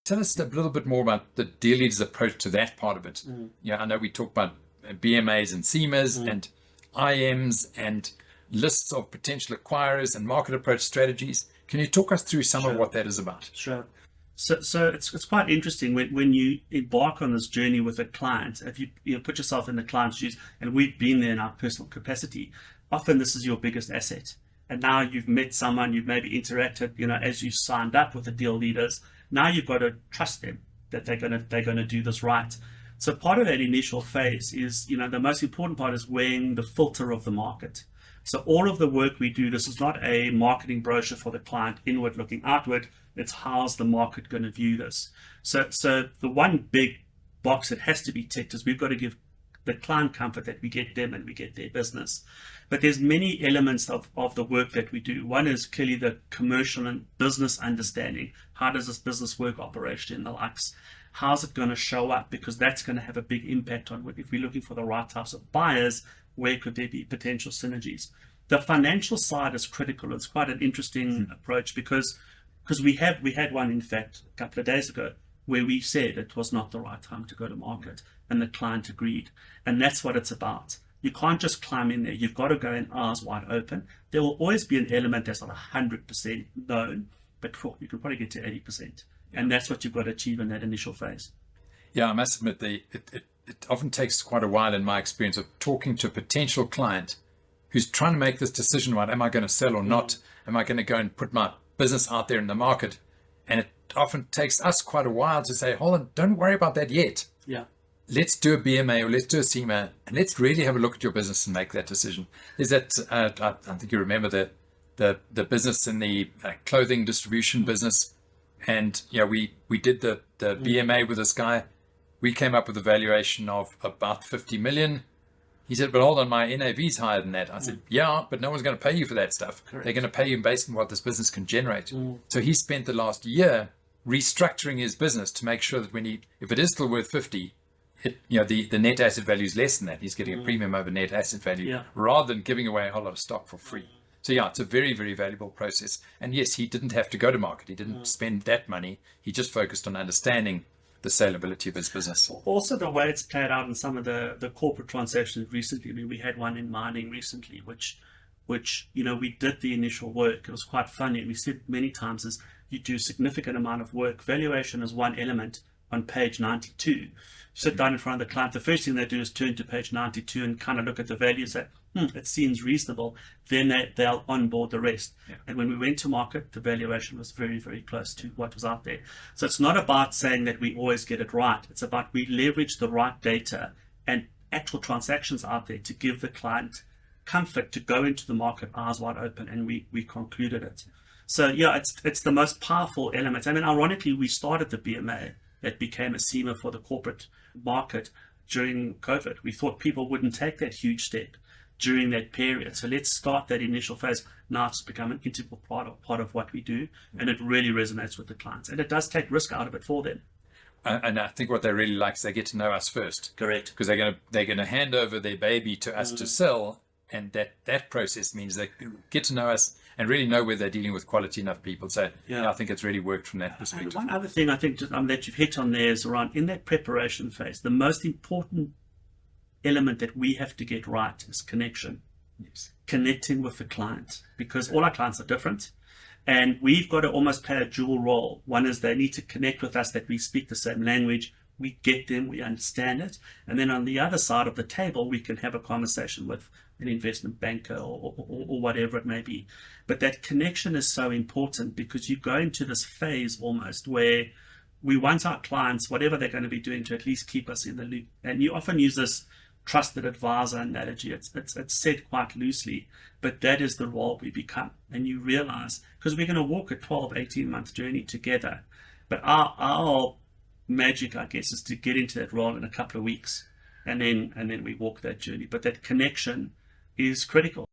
tell us a little bit more about the deal leader's approach to that part of it. Yeah, I know we talk about BMAs and CMAs and IMs and lists of potential acquirers and market approach strategies. Can you talk us through some of what that is about? Sure. So it's quite interesting when you embark on this journey with a client. If you put yourself in the client's shoes, and we've been there in our personal capacity, often this is your biggest asset. And now you've met someone, you've maybe interacted, as you signed up with the deal leaders. Now you've got to trust them that they're gonna do this right. So part of that initial phase is, the most important part is weighing the filter of the market. So all of the work we do, this is not a marketing brochure for the client, inward looking outward. It's how's the market going to view this. So the one big box that has to be ticked is we've got to give the client comfort that we get them and we get their business. But there's many elements of the work that we do. One is clearly the commercial and business understanding. How does this business work, operation, and the likes? How's it going to show up? Because that's going to have a big impact on if we're looking for the right types of buyers, where could there be potential synergies? The financial side is critical. It's quite an interesting approach because we had one, in fact, a couple of days ago where we said it was not the right time to go to market and the client agreed. And that's what it's about. You can't just climb in there. You've got to go in eyes wide open. There will always be an element that's not 100% known, but you can probably get to 80%. And that's what you've got to achieve in that initial phase. Yeah, I must admit, it often takes quite a while in my experience of talking to a potential client who's trying to make this decision about, am I going to sell or not? Am I going to go and put my business out there in the market? And it often takes us quite a while to say, hold on, don't worry about that yet. Yeah. Let's do a BMA or let's do a CMA and let's really have a look at your business and make that decision. Is that, I think you remember the business in the clothing distribution business. And we did the BMA with this guy. We came up with a valuation of about 50 million. He said, but hold on, my NAV is higher than that. I said, yeah, but no one's going to pay you for that stuff. Correct. They're going to pay you based on what this business can generate. So he spent the last year restructuring his business to make sure that if it is still worth 50, the net asset value is less than that. He's getting a premium over net asset value rather than giving away a whole lot of stock for free. So yeah, it's a very, very valuable process. And yes, he didn't have to go to market. He didn't spend that money. He just focused on understanding the saleability of his business. Also, the way it's played out in some of the corporate transactions recently. I mean, we had one in mining recently, which we did the initial work. It was quite funny. We said many times is you do a significant amount of work. Valuation is one element on page 92. You sit down in front of the client. The first thing they do is turn to page 92 and kind of look at the value and say, it seems reasonable. Then they'll onboard the rest. Yeah. And when we went to market, the valuation was very, very close to what was out there. So it's not about saying that we always get it right. It's about we leverage the right data and actual transactions out there to give the client comfort to go into the market eyes wide open, and we concluded it. So yeah, it's the most powerful element. I mean, ironically, we started the BMA that became a CMA for the corporate market during COVID. We thought people wouldn't take that huge step during that period. So let's start that initial phase. Now it's become an integral part of what we do, and it really resonates with the clients. And it does take risk out of it for them. And I think what they really like is they get to know us first. Correct. Because they're gonna hand over their baby to us to sell, and that process means they get to know us and really know where they're dealing with quality enough people. So I think it's really worked from that perspective. And one other thing I think that you've hit on there is around in that preparation phase, the most important element that we have to get right is connection. Yes. Connecting with the client, because all our clients are different, and we've got to almost play a dual role. One is they need to connect with us, that we speak the same language, we get them, we understand it, and then on the other side of the table we can have a conversation with an investment banker or whatever it may be. But that connection is so important, because you go into this phase almost where we want our clients, whatever they're going to be doing, to at least keep us in the loop. And you often use this trusted advisor analogy. It's said quite loosely, but that is the role we become. And you realize, because we're going to walk a 12, 18-month journey together, but our magic, I guess, is to get into that role in a couple of weeks, and then we walk that journey. But that connection is critical.